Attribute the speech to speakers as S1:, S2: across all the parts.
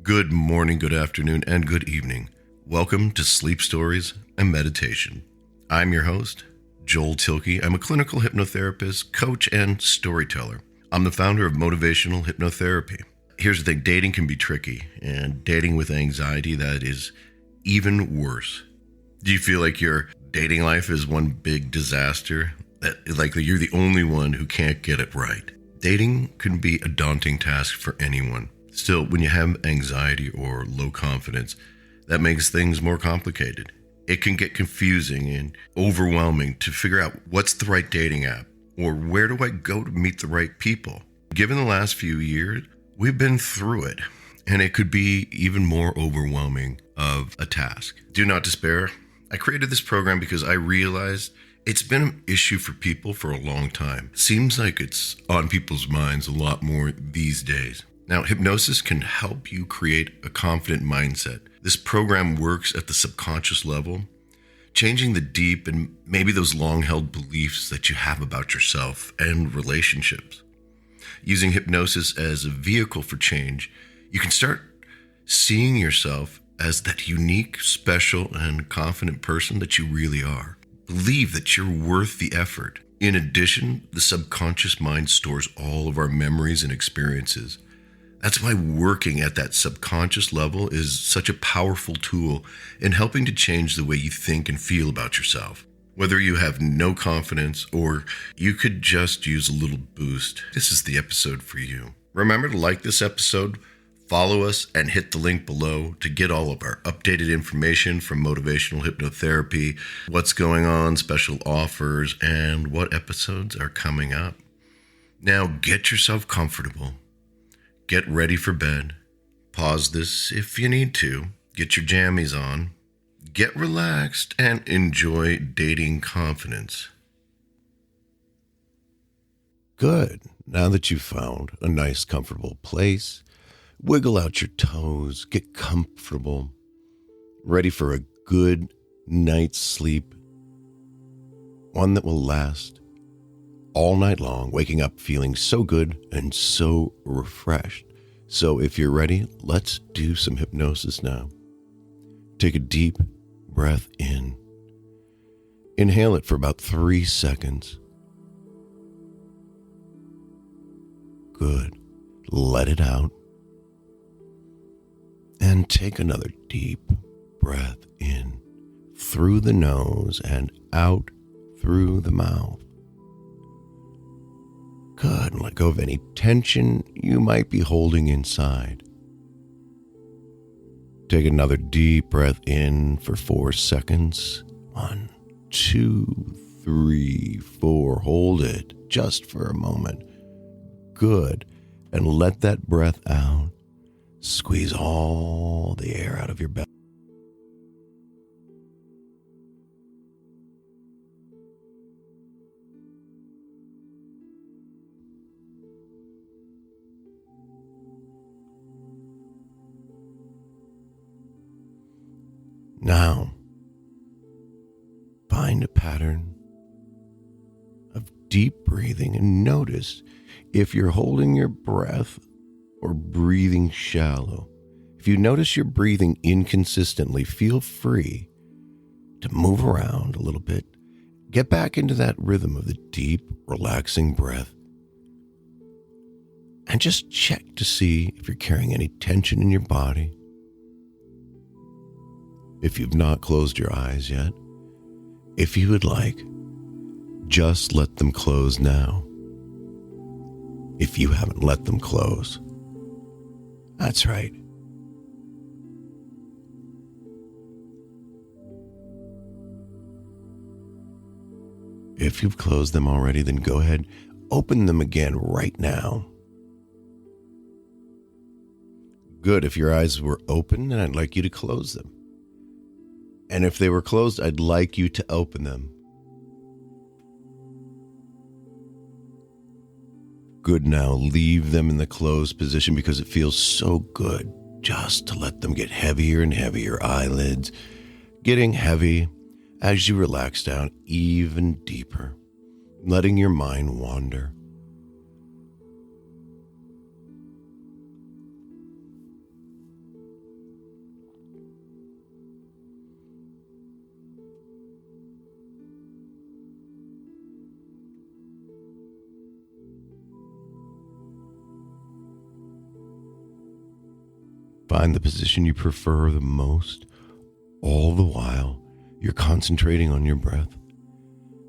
S1: Good morning, good afternoon, and good evening. Welcome to Sleep Stories and Meditation. I'm your host, Joel Thielke. I'm a clinical hypnotherapist, coach, and storyteller. I'm the founder of motivational hypnotherapy. Here's the thing, dating can be tricky, and dating with anxiety, that is even worse. Do you feel like your dating life is one big disaster? That like you're the only one who can't get it right? Dating can be a daunting task for anyone. Still, when you have anxiety or low confidence, that makes things more complicated. It can get confusing and overwhelming to figure out what's the right dating app or where do I go to meet the right people. Given the last few years, we've been through it, and it could be even more overwhelming of a task. Do not despair. I created this program because I realized it's been an issue for people for a long time. Seems like it's on people's minds a lot more these days. Now, hypnosis can help you create a confident mindset. This program works at the subconscious level, changing the deep and maybe those long-held beliefs that you have about yourself and relationships. Using hypnosis as a vehicle for change, you can start seeing yourself as that unique, special, and confident person that you really are. Believe that you're worth the effort. In addition, the subconscious mind stores all of our memories and experiences. That's why working at that subconscious level is such a powerful tool in helping to change the way you think and feel about yourself. Whether you have no confidence or you could just use a little boost, this is the episode for you. Remember to like this episode, follow us, and hit the link below to get all of our updated information from motivational hypnotherapy, what's going on, special offers, and what episodes are coming up. Now get yourself comfortable. Get ready for bed. Pause this if you need to. Get your jammies on. Get relaxed and enjoy dating confidence. Good. Now that you've found a nice, comfortable place, wiggle out your toes, get comfortable, ready for a good night's sleep, one that will last all night long, waking up feeling so good and so refreshed. So if you're ready, let's do some hypnosis now. Take a deep breath in. Inhale it for about 3 seconds. Good. Let it out. And take another deep breath in through the nose and out through the mouth. Good. And let go of any tension you might be holding inside. Take another deep breath in for 4 seconds. 1, 2, 3, 4. Hold it just for a moment. Good. And let that breath out. Squeeze all the air out of your belly. Now, find a pattern of deep breathing and notice if you're holding your breath or breathing shallow. If you notice you're breathing inconsistently, feel free to move around a little bit. Get back into that rhythm of the deep, relaxing breath. And just check to see if you're carrying any tension in your body. If you've not closed your eyes yet, if you would like, just let them close now. If you haven't let them close, that's right. If you've closed them already, then go ahead, open them again right now. Good. If your eyes were open, then I'd like you to close them. And if they were closed, I'd like you to open them. Good. Now leave them in the closed position because it feels so good just to let them get heavier and heavier. Eyelids getting heavy as you relax down even deeper, letting your mind wander. Find the position you prefer the most. All the while, you're concentrating on your breath.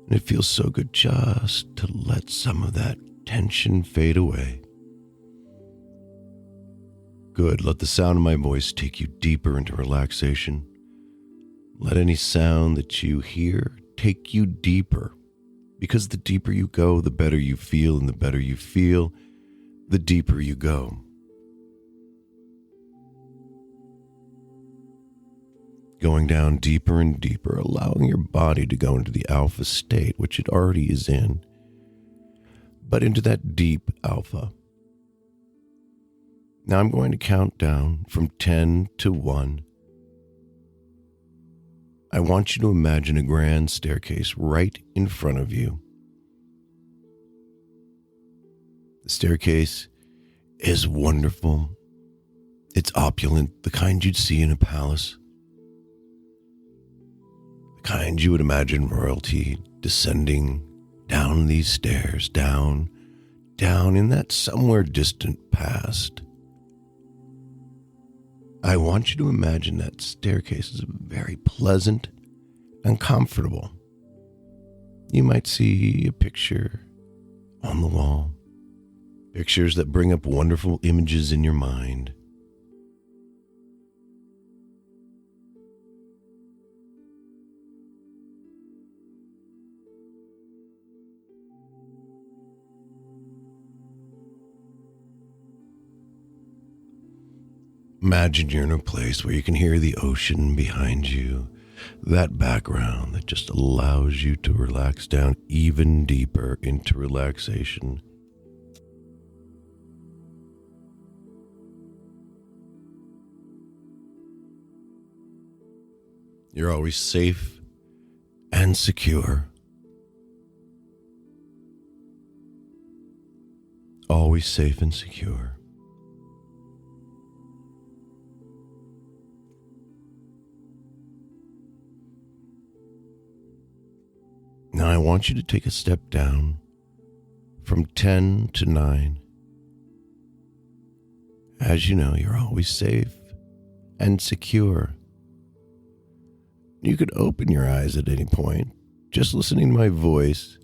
S1: And it feels so good just to let some of that tension fade away. Good. Let the sound of my voice take you deeper into relaxation. Let any sound that you hear take you deeper. Because the deeper you go, the better you feel, and the better you feel, the deeper you go. Going down deeper and deeper, allowing your body to go into the alpha state, which it already is in, but into that deep alpha. Now I'm going to count down from 10 to 1. I want you to imagine a grand staircase right in front of you. The staircase is wonderful. It's opulent, the kind you'd see in a palace. The kind you would imagine royalty descending down these stairs, down in that somewhere distant past. I want you to imagine that staircase is very pleasant and comfortable. You might see a picture on the wall, pictures that bring up wonderful images in your mind. Imagine you're in a place where you can hear the ocean behind you, that background that just allows you to relax down even deeper into relaxation. You're always safe and secure. Always safe and secure. Now I want you to take a step down from 10 to 9. As you know, you're always safe and secure. You could open your eyes at any point, just listening to my voice,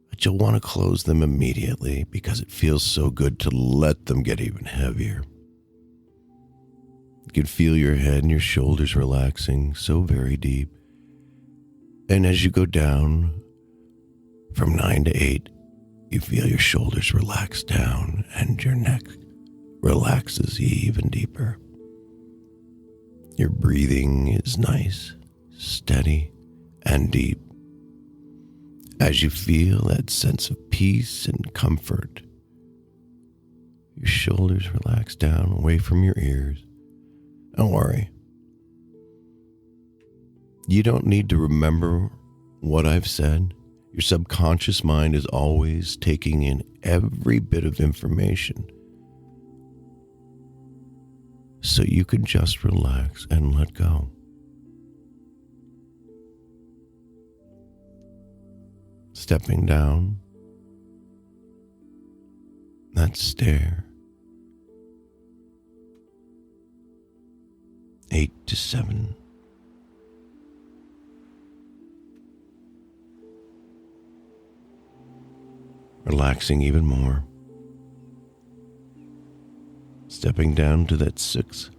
S1: but you'll want to close them immediately because it feels so good to let them get even heavier. You can feel your head and your shoulders relaxing so very deep. And as you go down from 9 to 8, you feel your shoulders relax down and your neck relaxes even deeper. Your breathing is nice, steady, and deep. As you feel that sense of peace and comfort, your shoulders relax down away from your ears. Don't worry. You don't need to remember what I've said. Your subconscious mind is always taking in every bit of information. So you can just relax and let go. Stepping down that stair. 8 to 7. Relaxing even more. Stepping down to that 6th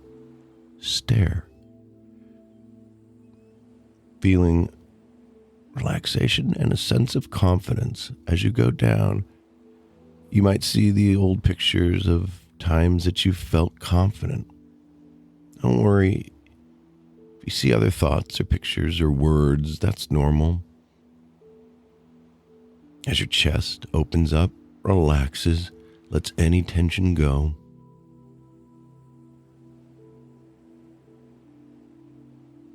S1: stair. Feeling relaxation and a sense of confidence. As you go down, you might see the old pictures of times that you felt confident. Don't worry. If you see other thoughts or pictures or words, that's normal. As your chest opens up, relaxes, lets any tension go.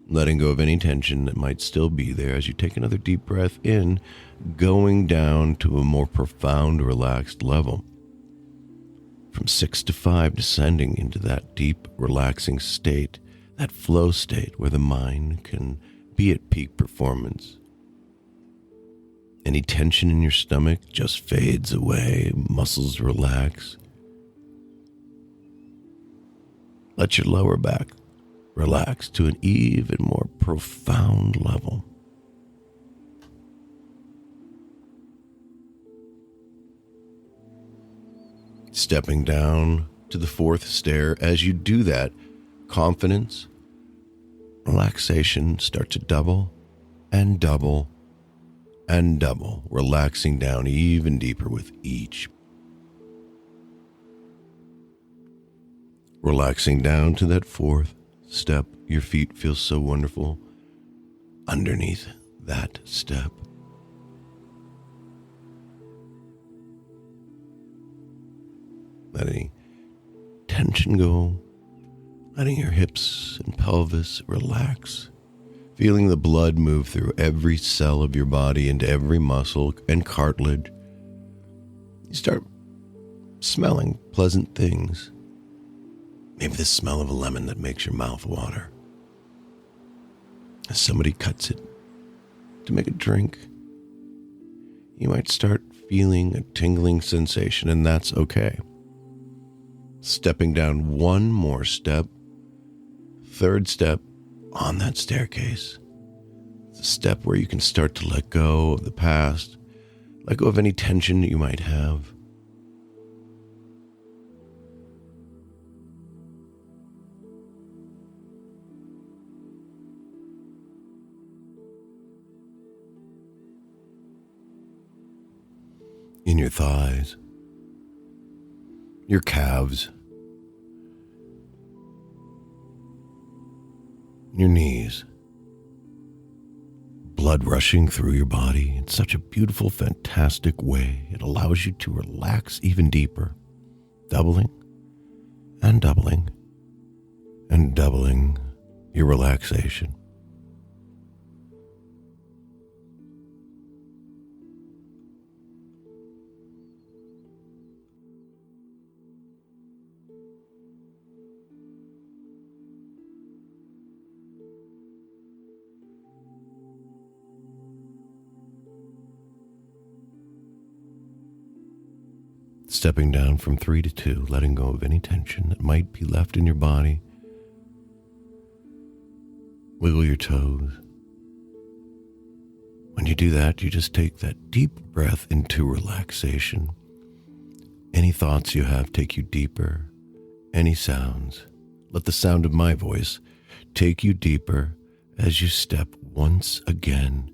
S1: Letting go of any tension that might still be there as you take another deep breath in, going down to a more profound, relaxed level. From 6 to 5, descending into that deep, relaxing state, that flow state where the mind can be at peak performance. Any tension in your stomach just fades away, muscles relax. Let your lower back relax to an even more profound level. Stepping down to the fourth stair, as you do that, confidence, relaxation start to double and double and double, relaxing down even deeper with each. Relaxing down to that fourth step, your feet feel so wonderful underneath that step. Let any tension go, letting your hips and pelvis relax, feeling the blood move through every cell of your body into every muscle and cartilage. You start smelling pleasant things. Maybe the smell of a lemon that makes your mouth water. As somebody cuts it to make a drink, you might start feeling a tingling sensation, and that's okay. Stepping down one more step, third step on that staircase. It's a step where you can start to let go of the past, let go of any tension you might have. In your thighs, your calves, your knees, blood rushing through your body in such a beautiful, fantastic way. It allows you to relax even deeper, doubling and doubling and doubling your relaxation. Stepping down from 3 to 2, letting go of any tension that might be left in your body. Wiggle your toes. When you do that, you just take that deep breath into relaxation. Any thoughts you have take you deeper. Any sounds, let the sound of my voice take you deeper as you step once again.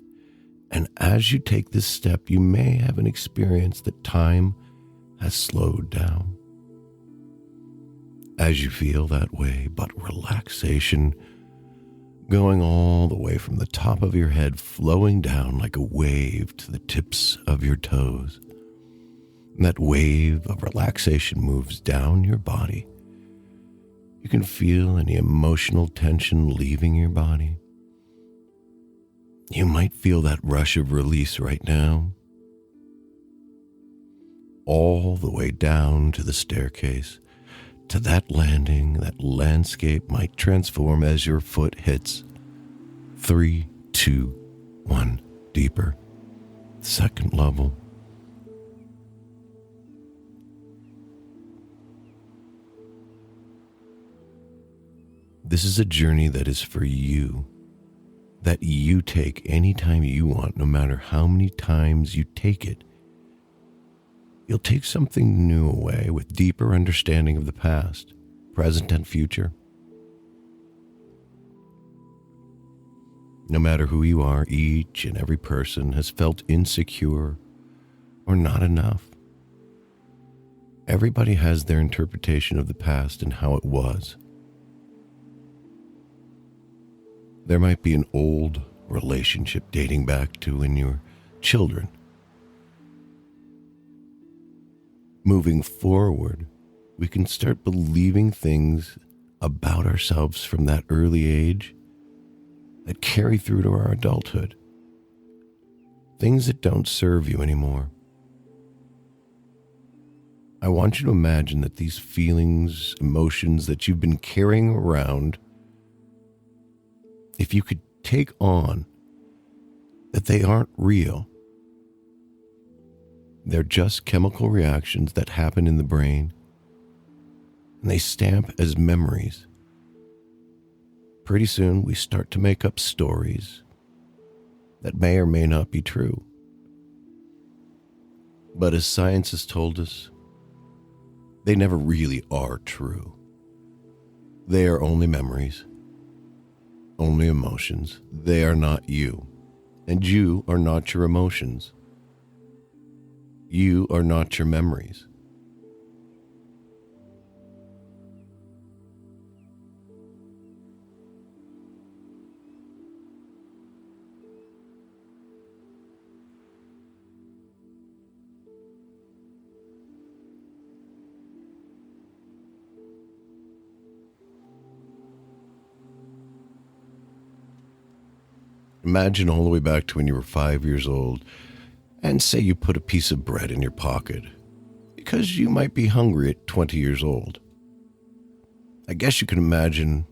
S1: And as you take this step, you may have an experience that time has slowed down. As you feel that way, but relaxation going all the way from the top of your head, flowing down like a wave to the tips of your toes. And that wave of relaxation moves down your body. You can feel any emotional tension leaving your body. You might feel that rush of release right now. All the way down to the staircase, to that landing. That landscape might transform as your foot hits 3, 2, 1, deeper. Second level. This is a journey that is for you, that you take anytime you want, no matter how many times you take it. You'll take something new away with deeper understanding of the past, present, and future. No matter who you are, each and every person has felt insecure or not enough. Everybody has their interpretation of the past and how it was. There might be an old relationship dating back to when you were children. Moving forward, we can start believing things about ourselves from that early age that carry through to our adulthood. Things that don't serve you anymore. I want you to imagine that these feelings, emotions that you've been carrying around, if you could take on that they aren't real. They're just chemical reactions that happen in the brain, and they stamp as memories pretty soon we start to make up stories that may or may not be true. But as science has told us, they never really are true. They are only memories, only emotions. They are not you. And you are not your emotions. You are not your memories. Imagine all the way back to when you were 5 years old, and say you put a piece of bread in your pocket, because you might be hungry at 20 years old. I guess you can imagine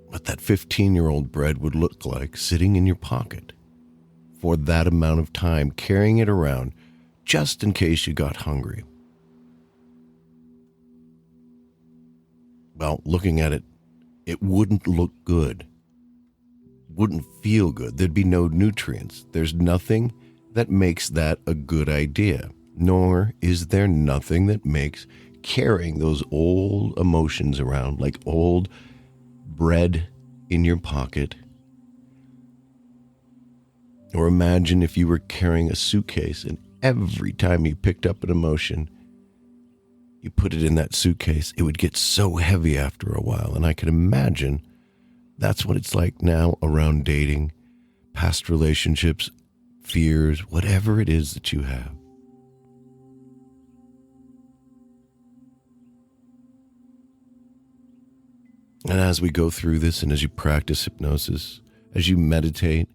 S1: what that 15-year-old bread would look like sitting in your pocket for that amount of time, carrying it around just in case you got hungry. Well, looking at it, it wouldn't look good. Wouldn't feel good. There'd be no nutrients. There's nothing that makes that a good idea, nor is there nothing that makes carrying those old emotions around like old bread in your pocket. Or imagine if you were carrying a suitcase and every time you picked up an emotion, you put it in that suitcase, it would get so heavy after a while. And I can imagine that's what it's like now around dating, past relationships, fears, whatever it is that you have. And as we go through this, and as you practice hypnosis, as you meditate,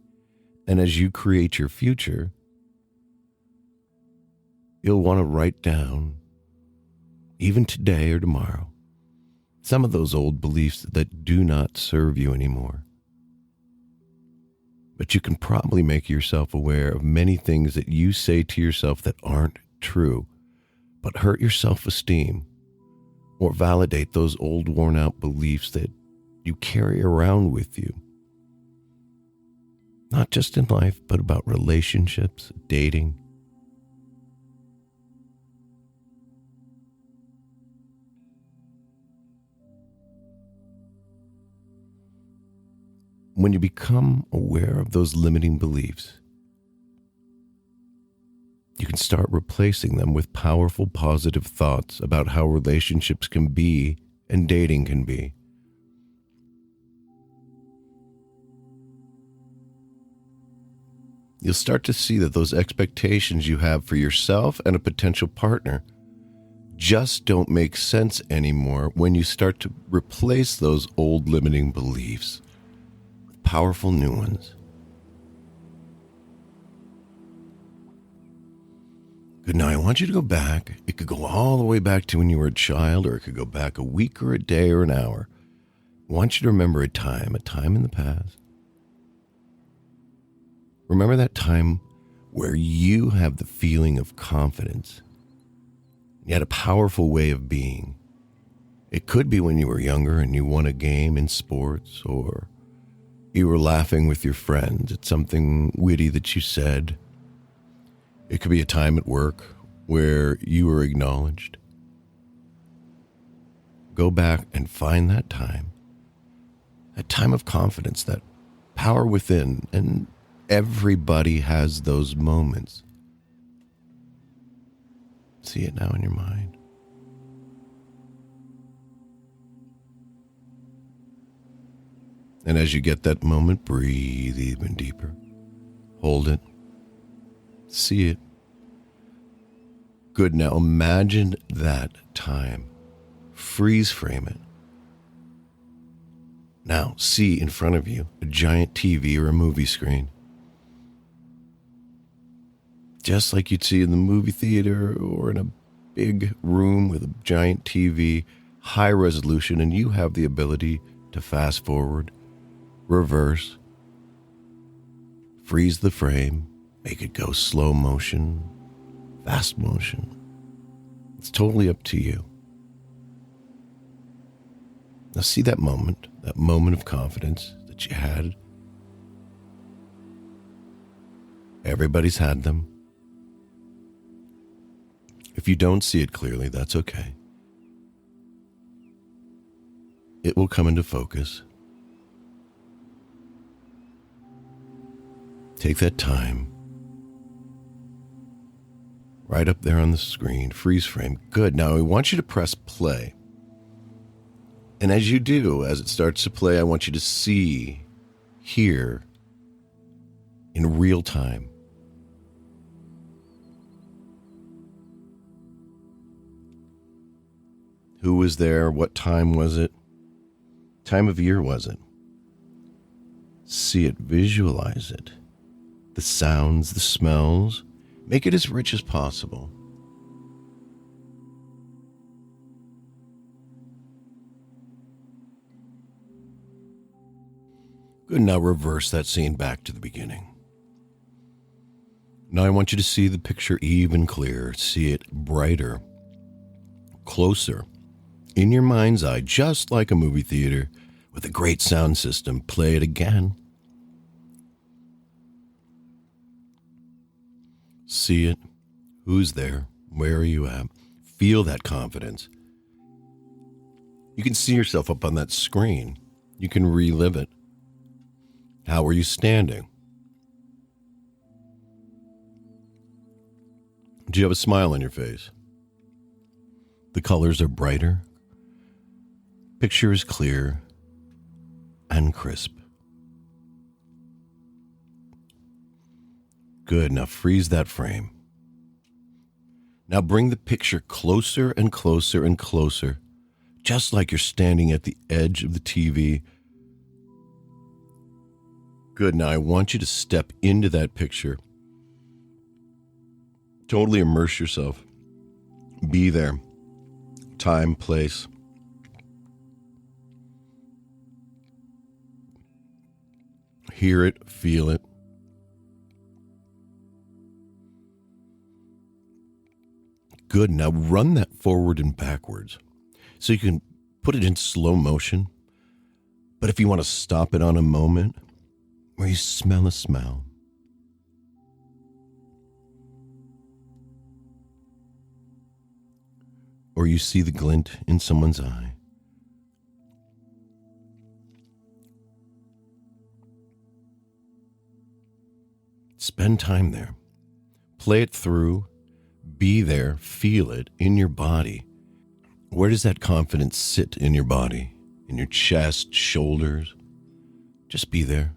S1: and as you create your future, you'll want to write down, even today or tomorrow, some of those old beliefs that do not serve you anymore. But you can probably make yourself aware of many things that you say to yourself that aren't true, but hurt your self-esteem or validate those old worn-out beliefs that you carry around with you. Not just in life, but about relationships, dating. When you become aware of those limiting beliefs, you can start replacing them with powerful, positive thoughts about how relationships can be and dating can be. You'll start to see that those expectations you have for yourself and a potential partner just don't make sense anymore when you start to replace those old limiting beliefs with powerful new ones. Good. Now I want you to go back. It could go all the way back to when you were a child, or it could go back a week or a day or an hour. I want you to remember a time in the past. Remember that time where you have the feeling of confidence. You had a powerful way of being. It could be when you were younger and you won a game in sports, or you were laughing with your friends at something witty that you said. It could be a time at work where you were acknowledged. Go back and find that time of confidence, that power within, and everybody has those moments. See it now in your mind. And as you get that moment, breathe even deeper. Hold it. See it. Good. Now imagine that time. Freeze frame it. Now see in front of you a giant TV or a movie screen. Just like you'd see in the movie theater or in a big room with a giant TV, high resolution, and you have the ability to fast forward, reverse, freeze the frame, make it go slow motion, fast motion. It's totally up to you. Now see that moment of confidence that you had. Everybody's had them. If you don't see it clearly, that's okay. It will come into focus. Take that time. Right up there on the screen, freeze frame. Good. Now I want you to press play. And as you do, as it starts to play, I want you to see, hear, in real time. Who was there? What time was it? Time of year was it? See it, visualize it. The sounds, the smells. Make it as rich as possible. Good, now reverse that scene back to the beginning. Now I want you to see the picture even clearer, see it brighter, closer, in your mind's eye, just like a movie theater with a great sound system. Play it again. See it. Who's there? Where are you at? Feel that confidence. You can see yourself up on that screen. You can relive it. How are you standing? Do you have a smile on your face? The colors are brighter. Picture is clear and crisp. Good. Now freeze that frame. Now bring the picture closer and closer and closer, just like you're standing at the edge of the TV. Good. Now I want you to step into that picture. Totally immerse yourself. Be there. Time, place. Hear it, feel it. Good. Now run that forward and backwards. So you can put it in slow motion. But if you want to stop it on a moment where you smell a smell. Or you see the glint in someone's eye. Spend time there. Play it through. Be there. Feel it in your body. Where does that confidence sit in your body? In your chest, shoulders? Just be there.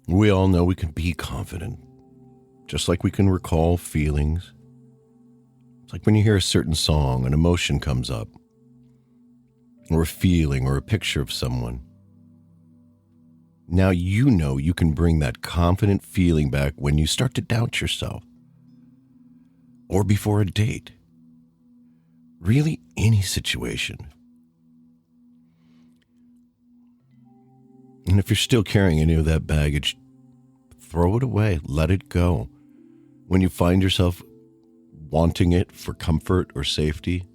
S1: We all know we can be confident, just like we can recall feelings. It's like when you hear a certain song, an emotion comes up, or a feeling or a picture of someone. Now you know you can bring that confident feeling back when you start to doubt yourself, or before a date. Really, any situation. And if you're still carrying any of that baggage, throw it away, let it go. When you find yourself wanting it for comfort or safety,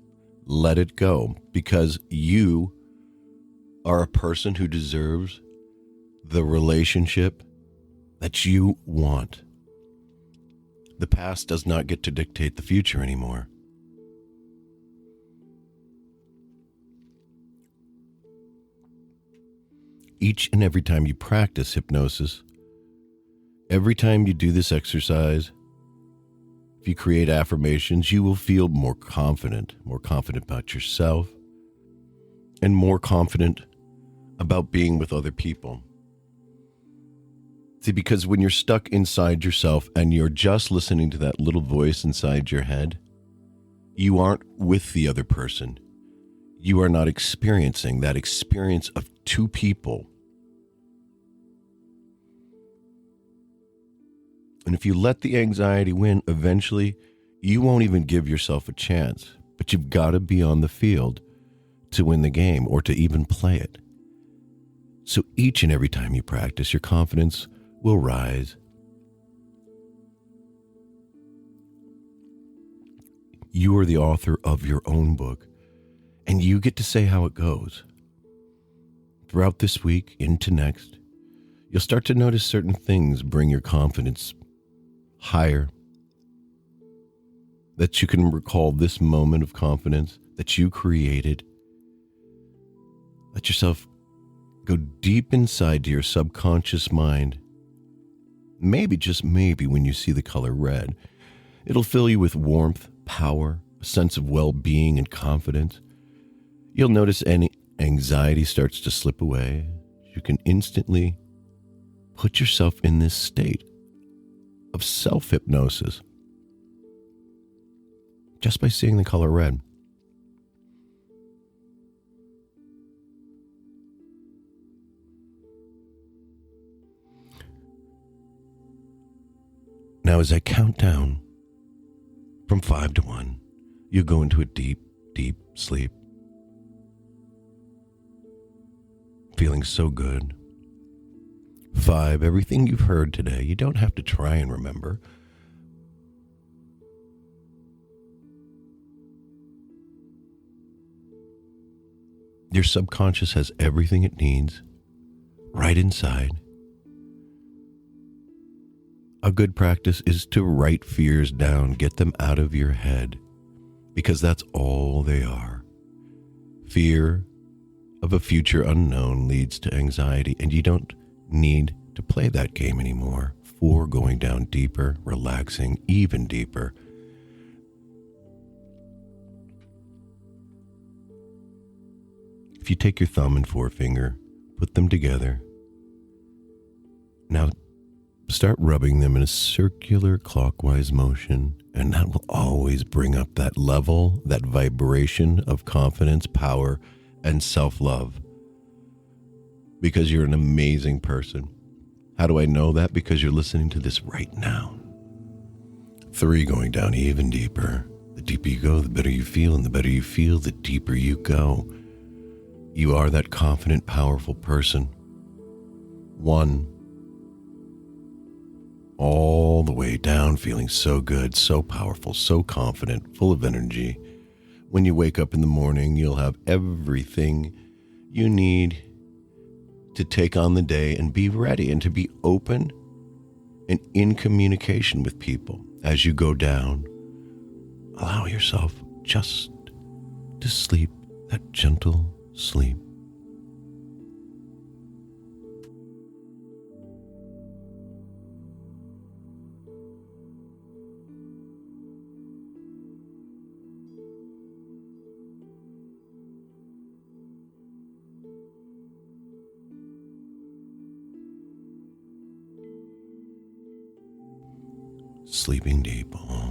S1: let it go, because you are a person who deserves the relationship that you want. The past does not get to dictate the future anymore. Each and every time you practice hypnosis, every time you do this exercise, if you create affirmations, you will feel more confident about yourself, and more confident about being with other people. See, because when you're stuck inside yourself and you're just listening to that little voice inside your head, you aren't with the other person. You are not experiencing that experience of two people. And if you let the anxiety win, eventually you won't even give yourself a chance. But you've got to be on the field to win the game or to even play it. So each and every time you practice, your confidence will rise. You are the author of your own book, and you get to say how it goes. Throughout this week into next, you'll start to notice certain things bring your confidence higher. That you can recall this moment of confidence that you created. Let yourself go deep inside to your subconscious mind. Maybe, just maybe, when you see the color red, it'll fill you with warmth, power, a sense of well-being and confidence. You'll notice any anxiety starts to slip away. You can instantly put yourself in this state of self-hypnosis just by seeing the color red. Now, as I count down from 5 to 1, you go into a deep, deep sleep. Feeling so good. 5, everything you've heard today, you don't have to try and remember. Your subconscious has everything it needs right inside. A good practice is to write fears down, get them out of your head, because that's all they are. Fear of a future unknown leads to anxiety, and you don't need to play that game anymore. For going down deeper, relaxing even deeper. If you take your thumb and forefinger, put them together. Now start rubbing them in a circular clockwise motion, and that will always bring up that level, that vibration of confidence, power, and self-love. Because you're an amazing person. How do I know that? Because you're listening to this right now. 3, going down even deeper. The deeper you go, the better you feel, and the better you feel, the deeper you go. You are that confident, powerful person. 1, all the way down, feeling so good, so powerful, so confident, full of energy. When you wake up in the morning, you'll have everything you need to take on the day and be ready and to be open and in communication with people. As you go down, allow yourself just to sleep that gentle sleep. Sleeping deep all